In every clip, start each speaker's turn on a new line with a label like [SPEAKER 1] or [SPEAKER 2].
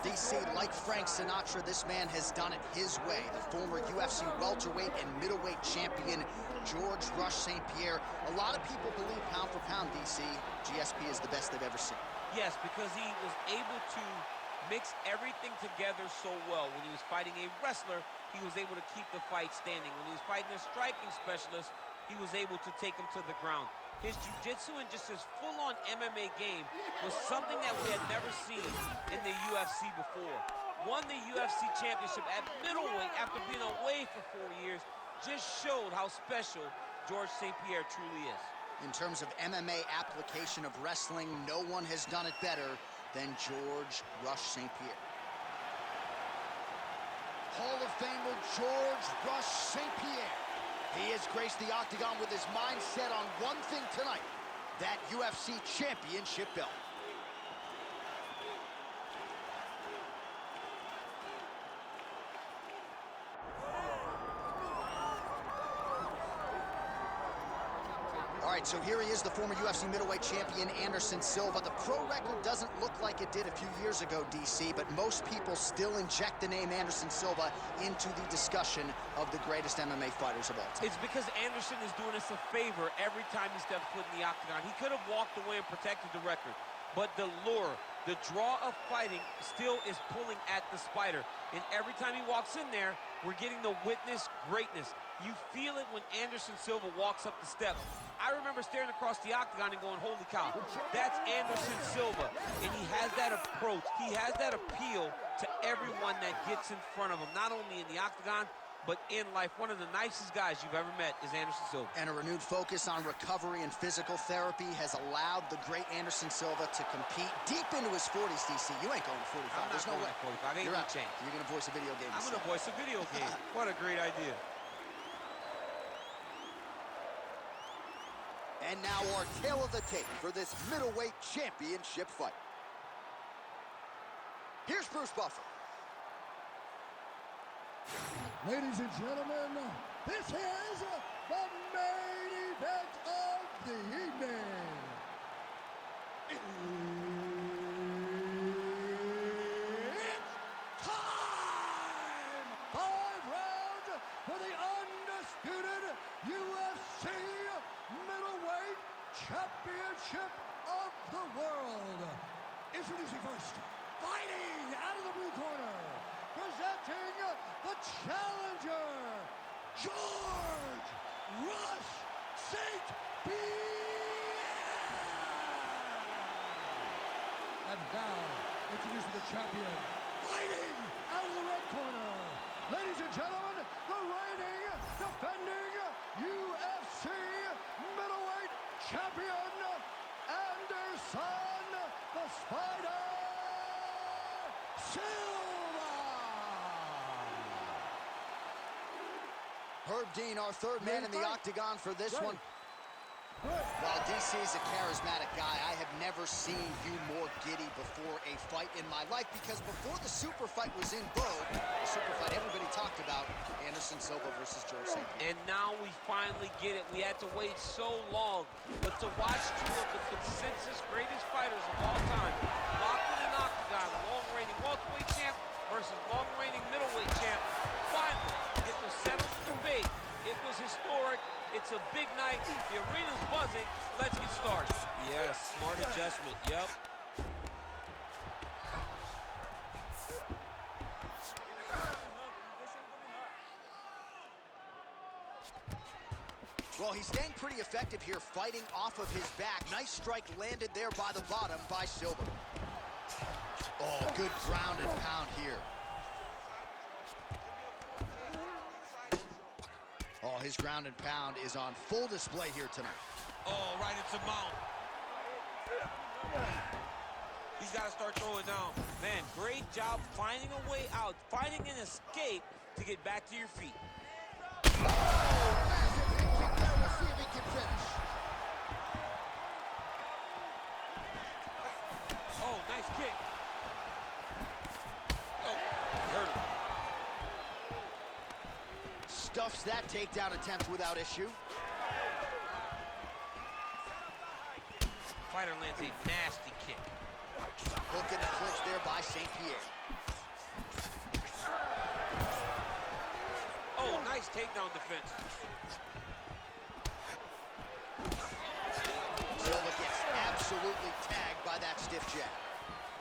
[SPEAKER 1] DC, like Frank Sinatra, this man has done it his way. The former UFC welterweight and middleweight champion, George Rush St-Pierre. A lot of people believe pound for pound, DC, GSP is the best they've ever seen.
[SPEAKER 2] Yes, because he was able to mix everything together so well. When he was fighting a wrestler, he was able to keep the fight standing. When he was fighting a striking specialist, he was able to take him to the ground. His jiu-jitsu and just his full-on MMA game was something that we had never seen in the UFC before. Won the UFC championship at middleweight after being away for 4 years. Just showed how special George St-Pierre truly is.
[SPEAKER 1] In terms of MMA application of wrestling, no one has done it better than George Rush St-Pierre. Hall of Famer George Rush St-Pierre. He has graced the octagon with his mind set on one thing tonight, that UFC championship belt. All right, so here he is, the former UFC middleweight champion, Anderson Silva. The pro record doesn't look like it did a few years ago, DC, but most people still inject the name Anderson Silva into the discussion of the greatest MMA fighters of all time.
[SPEAKER 2] It's because Anderson is doing us a favor every time he steps foot in the octagon. He could have walked away and protected the record, but the lure, the draw of fighting still is pulling at the spider. And every time he walks in there, we're getting to witness greatness. You feel it when Anderson Silva walks up the steps. I remember staring across the octagon and going, holy cow, that's Anderson Silva. And he has that approach. He has that appeal to everyone that gets in front of him, not only in the octagon, but in life. One of the nicest guys you've ever met is Anderson Silva. And a renewed focus on recovery and physical therapy has allowed the great Anderson Silva to compete deep into his 40s, DC. You ain't going to 45. There's no way.
[SPEAKER 1] 45. Ain't no chance. You're going to voice a video game.
[SPEAKER 2] I'm going to voice a video game. What a great idea.
[SPEAKER 1] And now our tale of the tape for this middleweight championship fight. Here's Bruce Buffer.
[SPEAKER 3] Ladies and gentlemen, this is the main event of the evening. It's time! 5 rounds for the undisputed UFC middleweight championship of the world. Introducing first, fighting out of the blue corner, presenting the challenger, George Rush St-Pierre. And now, introducing the champion, fighting out of the red corner, ladies and gentlemen, the reigning, defending UFC middleweight champion, Anderson the Spider Silva.
[SPEAKER 1] Herb Dean, our third man in the octagon for this one. While DC is a charismatic guy, I have never seen you more giddy before a fight in my life, because before the super fight was in vogue, the super fight everybody talked about, Anderson Silva versus George St-Pierre.
[SPEAKER 2] And now we finally get it. We had to wait so long, but to watch two of the consensus greatest fighters of all time locked in an octagon, long-reigning welterweight champ versus long-reigning middleweight champ, finally it was settled for debate. It was historic. It's a big night. The arena's buzzing. Let's get started. Yes, smart adjustment. Yep.
[SPEAKER 1] Well, he's staying pretty effective here, fighting off of his back. Nice strike landed there by the bottom by Silva. Oh, good ground and pound here. Oh, his ground and pound is on full display here tonight.
[SPEAKER 2] Oh, right into mount. He's got to start throwing down. Man, great job finding a way out, finding an escape to get back to your feet.
[SPEAKER 1] Oh, massive hit kick there. We'll see if he can finish.
[SPEAKER 2] Oh, nice kick. Oh, hurt him.
[SPEAKER 1] Stuffs that takedown attempt without issue.
[SPEAKER 2] Fighter lands a nasty kick.
[SPEAKER 1] Hook in the clinch there by St-Pierre.
[SPEAKER 2] Oh, nice takedown defense.
[SPEAKER 1] Silva gets absolutely tagged by that stiff jab.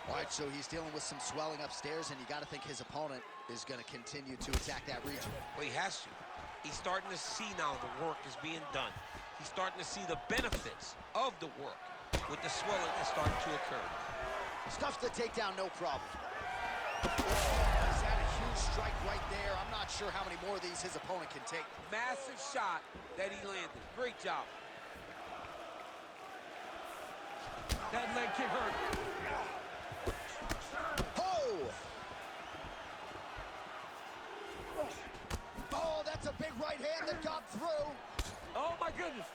[SPEAKER 1] All right, so he's dealing with some swelling upstairs, and you got to think his opponent is going to continue to attack that region.
[SPEAKER 2] Well, he has to. He's starting to see now the work is being done. He's starting to see the benefits of the work with the swelling that's starting to occur.
[SPEAKER 1] Stuffs the takedown, no problem. He's had a huge strike right there. I'm not sure how many more of these his opponent can take.
[SPEAKER 2] Massive shot that he landed. Great job.
[SPEAKER 3] That leg kick hurt.
[SPEAKER 1] Oh, that's a big right hand that got through.
[SPEAKER 3] Oh, my goodness.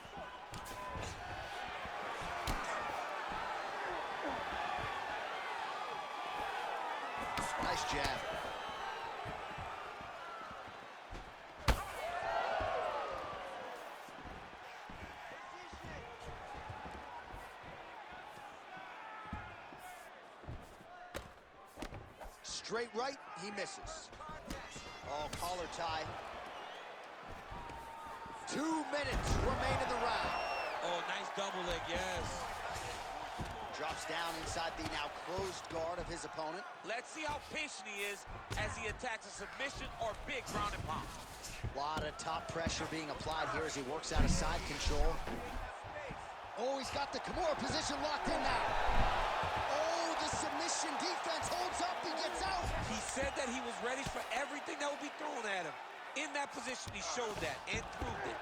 [SPEAKER 1] Nice jab. Straight right, he misses. Oh, collar tie. 2 minutes remain in the round.
[SPEAKER 2] Oh, nice double leg, yes.
[SPEAKER 1] Drops down inside the now closed guard of his opponent.
[SPEAKER 2] Let's see how patient he is as he attacks a submission or big ground and pound.
[SPEAKER 1] A lot of top pressure being applied here as he works out of side control. Oh, he's got the Kimura position locked in now. Oh, the submission defense holds up, he gets out.
[SPEAKER 2] He said that he was ready for everything that would be thrown at him. In that position, he showed that and proved it.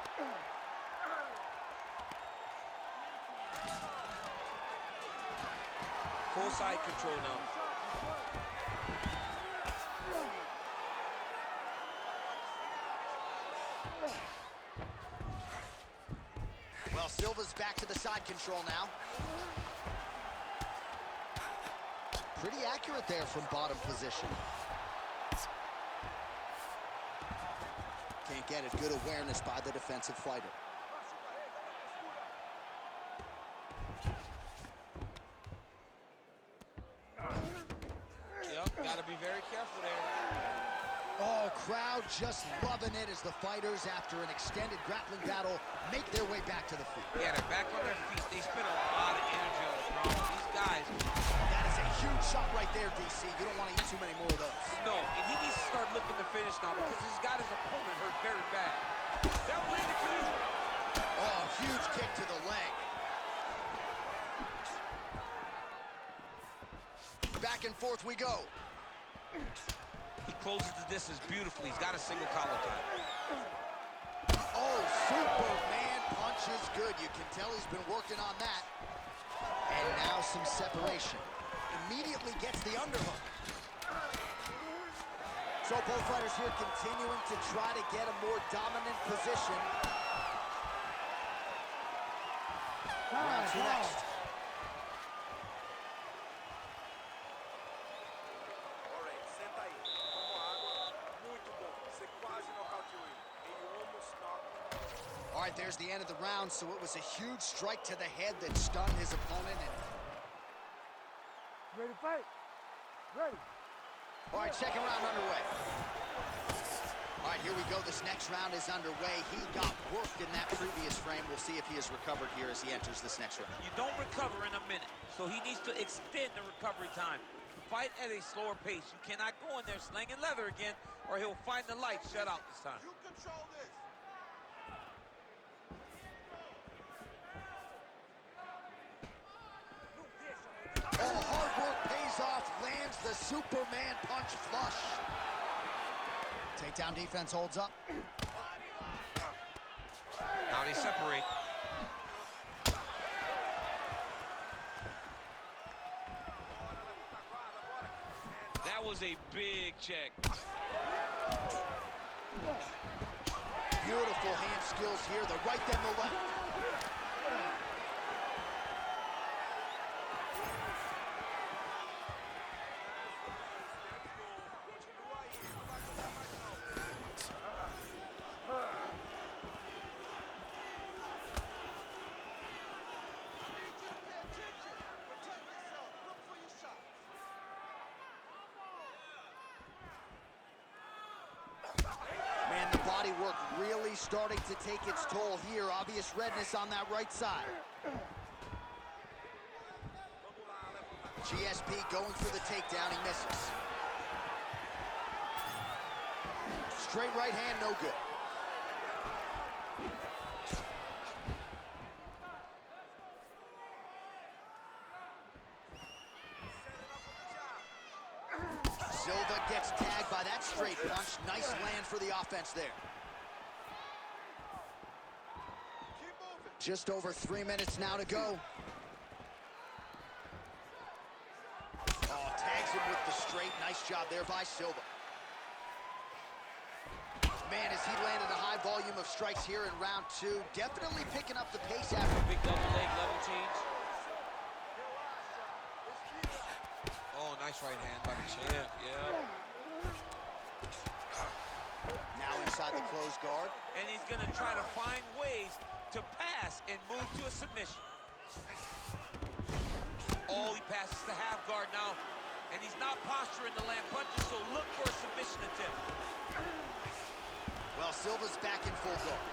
[SPEAKER 2] Full side control now.
[SPEAKER 1] Well, Silva's back to the side control now. Pretty accurate there from bottom position. Can't get it. Good awareness by the defensive fighter.
[SPEAKER 2] Yep, gotta be very careful there.
[SPEAKER 1] Oh, crowd just loving it as the fighters, after an extended grappling battle, make their way back to the feet.
[SPEAKER 2] Yeah, they're back on their feet. They spend a lot of energy on the ground. These guys.
[SPEAKER 1] That is a huge shot right there, DC. You don't want to eat too many more of those.
[SPEAKER 2] No, and he needs to start looking to finish now because he's got his opponent hurt very bad. That landed clean.
[SPEAKER 1] Oh, huge kick to the leg. Back and forth we go.
[SPEAKER 2] He closes the distance beautifully. He's got a single collar tie.
[SPEAKER 1] Oh, Superman punch is good. You can tell he's been working on that. And now some separation. Immediately gets the underhook. So both fighters here continuing to try to get a more dominant position. Round two next. All right, there's the end of the round, so it was a huge strike to the head that stunned his opponent. And
[SPEAKER 3] Ready to fight? Ready.
[SPEAKER 1] all right, second round underway. All right, here we go. This next round is underway. He got worked in that previous frame. We'll see if he has recovered here as he enters this next round.
[SPEAKER 2] You don't recover in a minute, so he needs to extend the recovery time. Fight at a slower pace. You cannot go in there slinging leather again, or he'll find the light shut out this time.
[SPEAKER 4] You control this.
[SPEAKER 1] Oh, hard work pays off, lands the Superman punch flush. Takedown defense holds up.
[SPEAKER 2] Now they separate. That was a big check.
[SPEAKER 1] Beautiful hand skills here, the right then the left. body work really starting to take its toll here. Obvious redness on that right side. GSP going for the takedown, he misses. Straight right hand, no good. Silva gets tagged by that straight punch. Nice land for the offense there. Just over 3 minutes now to go. Oh, tags him with the straight. Nice job there by Silva. Man, as he landed a high volume of strikes here in round 2, definitely picking up the pace after.
[SPEAKER 2] Big double leg level change. Oh, nice right hand by the champ. Yeah.
[SPEAKER 1] Now inside the closed guard.
[SPEAKER 2] And he's going to try to find ways to pass and move to a submission. Oh, he passes the half guard now. And he's not posturing the land punches, so look for a submission attempt.
[SPEAKER 1] Well, Silva's back in full guard.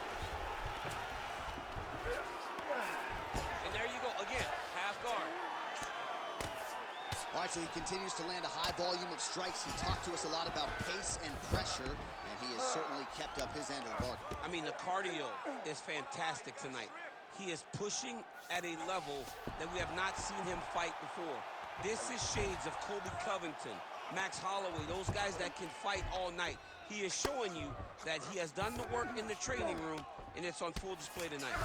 [SPEAKER 2] And there you go, again, half guard.
[SPEAKER 1] All right, so he continues to land a high volume of strikes. He talked to us a lot about pace and pressure, and he has certainly kept up his end of the bargain.
[SPEAKER 2] I mean, the cardio is fantastic tonight. He is pushing at a level that we have not seen him fight before. This is shades of Colby Covington, Max Holloway, those guys that can fight all night. He is showing you that he has done the work in the training room, and it's on full display tonight.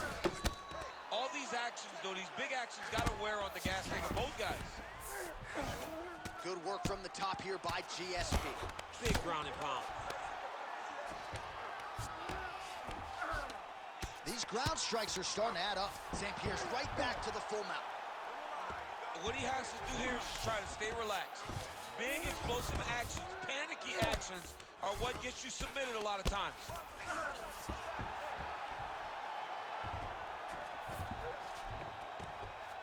[SPEAKER 2] All these actions, though, these big actions, got to wear on the gas tank of both guys.
[SPEAKER 1] Good work from the top here by GSP.
[SPEAKER 2] Big ground and pound.
[SPEAKER 1] These ground strikes are starting to add up. St-Pierre's right back to the full mount.
[SPEAKER 2] What he has to do here is just try to stay relaxed. Big, explosive actions, panicky actions are what gets you submitted a lot of times.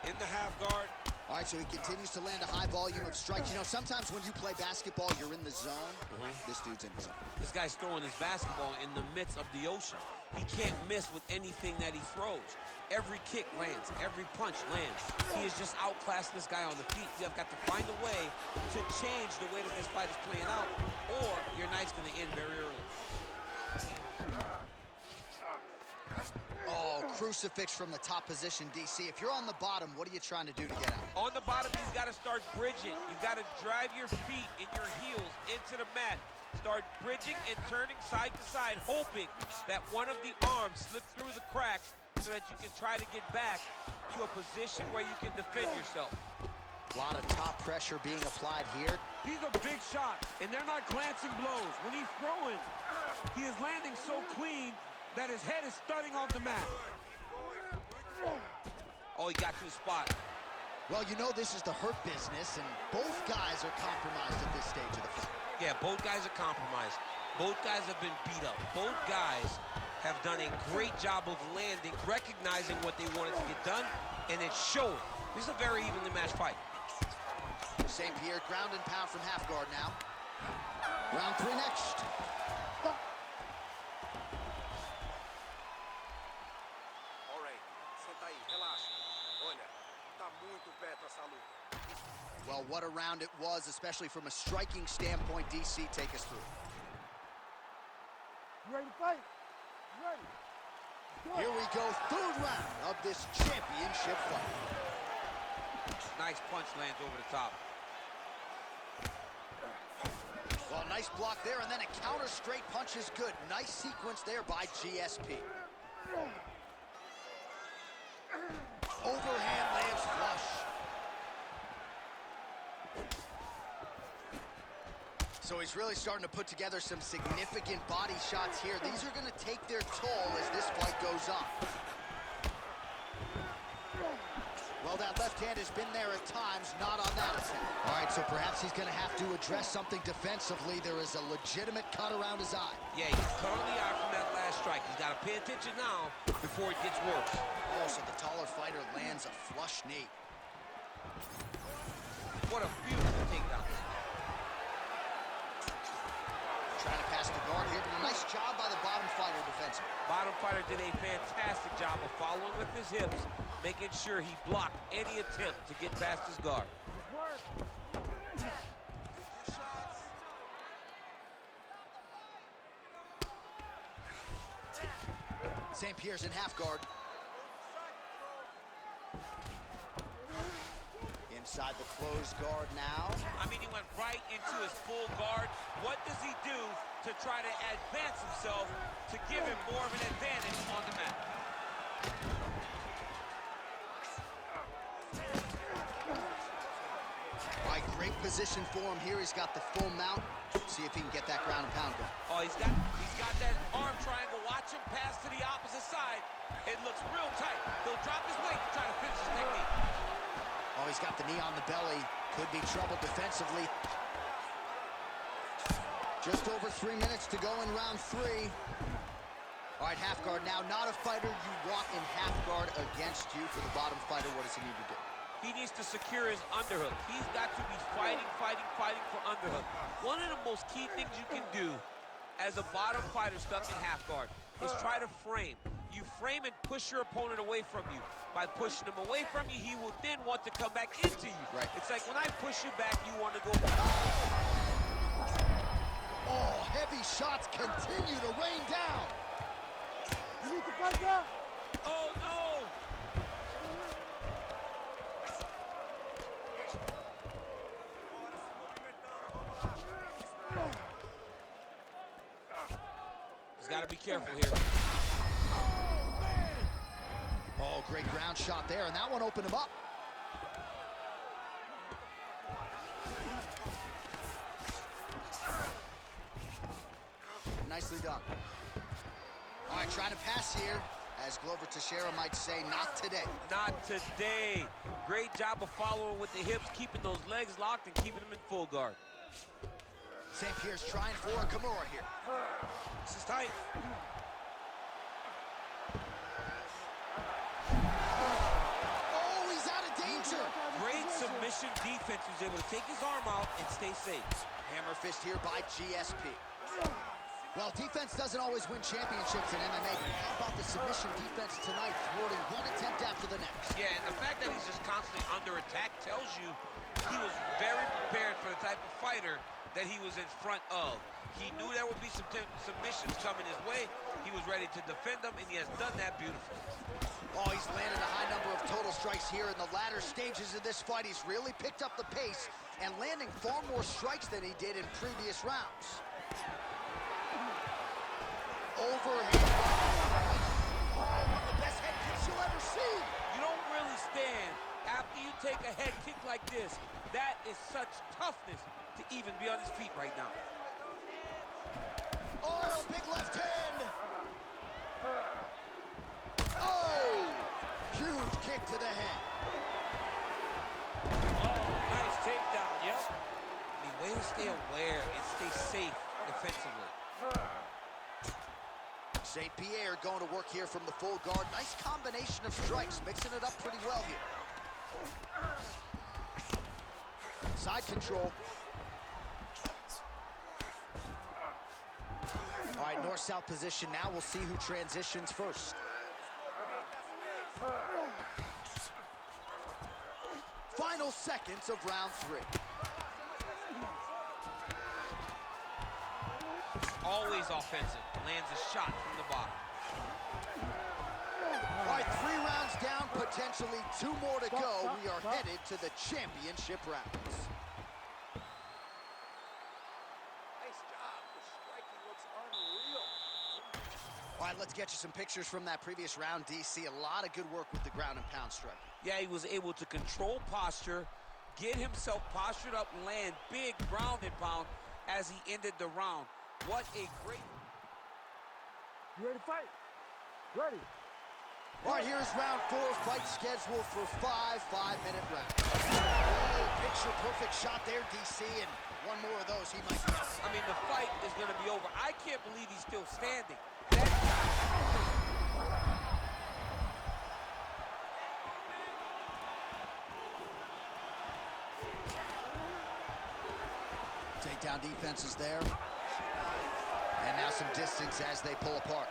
[SPEAKER 2] In the half guard.
[SPEAKER 1] All right, so he continues to land a high volume of strikes. You know, sometimes when you play basketball, you're in the zone. This dude's in the zone.
[SPEAKER 2] This guy's throwing his basketball in the midst of the ocean. He can't miss with anything that he throws. Every kick lands, every punch lands. He is just outclassed this guy on the feet. You have got to find a way to change the way that this fight is playing out, or your night's going to end very early.
[SPEAKER 1] Oh, crucifix from the top position, DC. If you're on the bottom, what are you trying to do to get out?
[SPEAKER 2] On the bottom, you've got to start bridging. You've got to drive your feet and your heels into the mat. Start bridging and turning side to side, hoping that one of the arms slips through the cracks so that you can try to get back to a position where you can defend yourself.
[SPEAKER 1] A lot of top pressure being applied here.
[SPEAKER 4] These are big shots, and they're not glancing blows. When he's throwing, he is landing so clean that his head is studding off the mat.
[SPEAKER 2] Oh, he got to the spot.
[SPEAKER 1] Well, you know this is the hurt business, and both guys are compromised at this stage of the fight.
[SPEAKER 2] Yeah, both guys are compromised. Both guys have been beat up. Both guys have done a great job of landing, recognizing what they wanted to get done, and it's showing. This is a very evenly matched fight.
[SPEAKER 1] St-Pierre ground and pound from half guard now. Round 3 next. Well, what a round it was, especially from a striking standpoint. DC, take us through.
[SPEAKER 3] You ready to fight? You ready?
[SPEAKER 1] Here we go, 3rd round of this championship fight.
[SPEAKER 2] Nice punch lands over the top.
[SPEAKER 1] Well, nice block there, and then a counter straight punch is good. Nice sequence there by GSP. Overhand lands flush. So he's really starting to put together some significant body shots here. These are going to take their toll as this fight goes on. Well, that left hand has been there at times, not on that attempt. All right, so perhaps he's going to have to address something defensively. There is a legitimate cut around his eye.
[SPEAKER 2] Yeah, he's currently out from that last strike. He's got to pay attention now before it gets worse.
[SPEAKER 1] Oh, so the taller fighter lands a flush knee.
[SPEAKER 2] What a beautiful takedown.
[SPEAKER 1] Trying to pass the guard here, but a nice job by the bottom fighter. defenseman.
[SPEAKER 2] Bottom fighter did a fantastic job of following with his hips, making sure he blocked any attempt to get past his guard.
[SPEAKER 1] St-Pierre's in half guard. Inside the closed guard now.
[SPEAKER 2] I mean, he went right into his full guard. What does he do to try to advance himself to give him more of an advantage on the mat?
[SPEAKER 1] All right, great position for him here. He's got the full mount. See if he can get that ground and pound going.
[SPEAKER 2] Oh, he's got that arm triangle. Watch him pass to the opposite side. It looks real tight. He'll drop his weight to try to finish his technique.
[SPEAKER 1] Oh, he's got the knee on the belly. Could be trouble defensively. Just over 3 minutes to go in round 3. All right, half guard now. Not a fighter you want in half guard against you. For the bottom fighter, what does he need to do?
[SPEAKER 2] He needs to secure his underhook. He's got to be fighting for underhook. One of the most key things you can do as a bottom fighter stuck in half guard is try to frame. You frame and push your opponent away from you. By pushing him away from you, he will then want to come back into you.
[SPEAKER 1] Right.
[SPEAKER 2] It's like when I push you back, you want to go.
[SPEAKER 1] Oh, heavy shots continue to rain down.
[SPEAKER 3] You need to fight that.
[SPEAKER 2] Oh, no! He's got to be careful here.
[SPEAKER 1] Oh, great ground shot there, and that one opened him up. Nicely done. All right, trying to pass here, as Glover Teixeira might say, not today.
[SPEAKER 2] Not today. Great job of following with the hips, keeping those legs locked and keeping them in full guard.
[SPEAKER 1] St-Pierre's trying for a Kimura here.
[SPEAKER 2] This is tight.
[SPEAKER 1] Oh, he's out of danger.
[SPEAKER 2] Great submission defense. He was able to take his arm out and stay safe.
[SPEAKER 1] Hammer fist here by GSP. Well, defense doesn't always win championships in MMA, but how about the submission defense tonight, thwarting one attempt after the next?
[SPEAKER 2] Yeah, and the fact that he's just constantly under attack tells you he was very prepared for the type of fighter that he was in front of. He knew there would be some submissions coming his way. He was ready to defend them, and he has done that beautifully.
[SPEAKER 1] Oh, he's landed a high number of total strikes here in the latter stages of this fight. He's really picked up the pace and landing far more strikes than he did in previous rounds. Overhand. The best head kicks you'll ever see.
[SPEAKER 2] You don't really stand after you take a head kick like this. That is such toughness to even be on his feet right now.
[SPEAKER 1] Oh, big left hand. Oh, huge kick to the head.
[SPEAKER 2] Oh, nice takedown, yep. I mean, way to stay aware and stay safe defensively.
[SPEAKER 1] St-Pierre going to work here from the full guard. Nice combination of strikes, mixing it up pretty well here. Side control. All right, north-south position now. We'll see who transitions first. Final seconds of round 3.
[SPEAKER 2] Always offensive. Lands a shot from the bottom.
[SPEAKER 1] All right, 3 rounds down, potentially 2 more to go. We are headed to the championship rounds.
[SPEAKER 3] Nice job. The striking looks unreal.
[SPEAKER 1] All right, let's get you some pictures from that previous round, DC. A lot of good work with the ground and pound striking.
[SPEAKER 2] Yeah, he was able to control posture, get himself postured up, land big ground and pound as he ended the round. What a great...
[SPEAKER 3] You ready to fight? Ready.
[SPEAKER 1] All right, here's round 4, fight scheduled for 5 5-minute rounds. Oh, picture-perfect shot there, DC, and one more of those, he might be out.
[SPEAKER 2] I mean, the fight is going to be over. I can't believe he's still standing.
[SPEAKER 1] Takedown defense is there. And now some distance as they pull apart.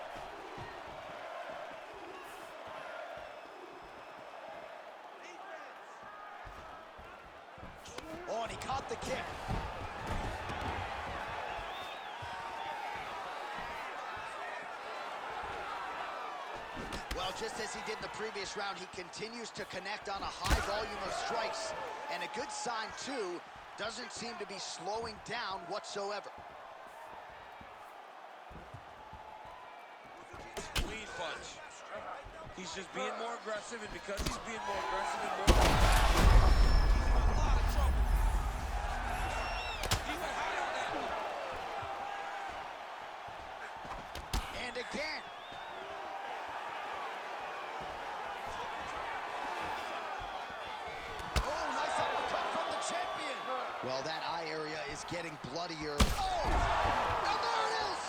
[SPEAKER 1] the kick. Well, just as he did in the previous round, he continues to connect on a high volume of strikes. And a good sign, too, doesn't seem to be slowing down whatsoever.
[SPEAKER 4] Clean punch. He's just being more aggressive, and because he's being more aggressive and more he's in a lot of trouble. He went high on that one.
[SPEAKER 1] And again. Oh, nice uppercut from the champion. Well, that eye area is getting bloodier. Oh, and there it is.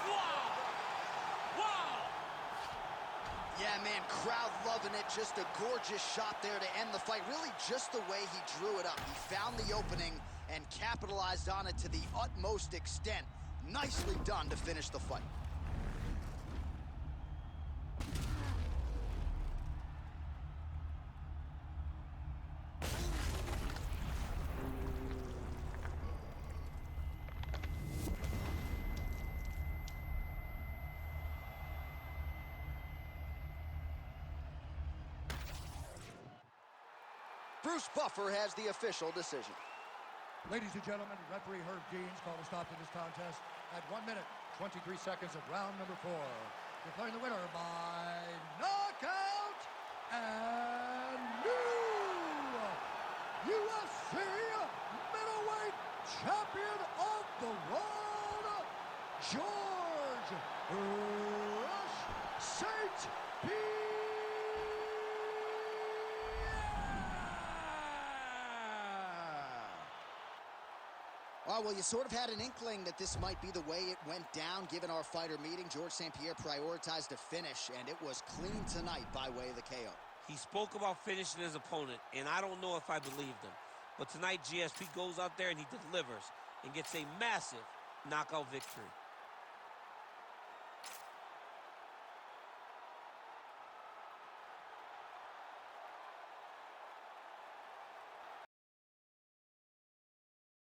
[SPEAKER 4] Wow! Wow!
[SPEAKER 1] Yeah, man, crowd loving it. Just a gorgeous shot there to end the fight. Really just the way he drew it up. He found the opening and capitalized on it to the utmost extent. Nicely done to finish the fight. Bruce Buffer has the official decision.
[SPEAKER 3] Ladies and gentlemen, referee Herb Deans called a stop to this contest at 1 minute, 23 seconds of round number 4. Declaring the winner by knockout and new UFC middleweight champion of the world, George Rush St-Pierre.
[SPEAKER 1] Oh, well, you sort of had an inkling that this might be the way it went down, given our fighter meeting. George St-Pierre prioritized a finish, and it was clean tonight by way of the KO.
[SPEAKER 2] He spoke about finishing his opponent, and I don't know if I believed him. But tonight, GSP goes out there and he delivers and gets a massive knockout victory.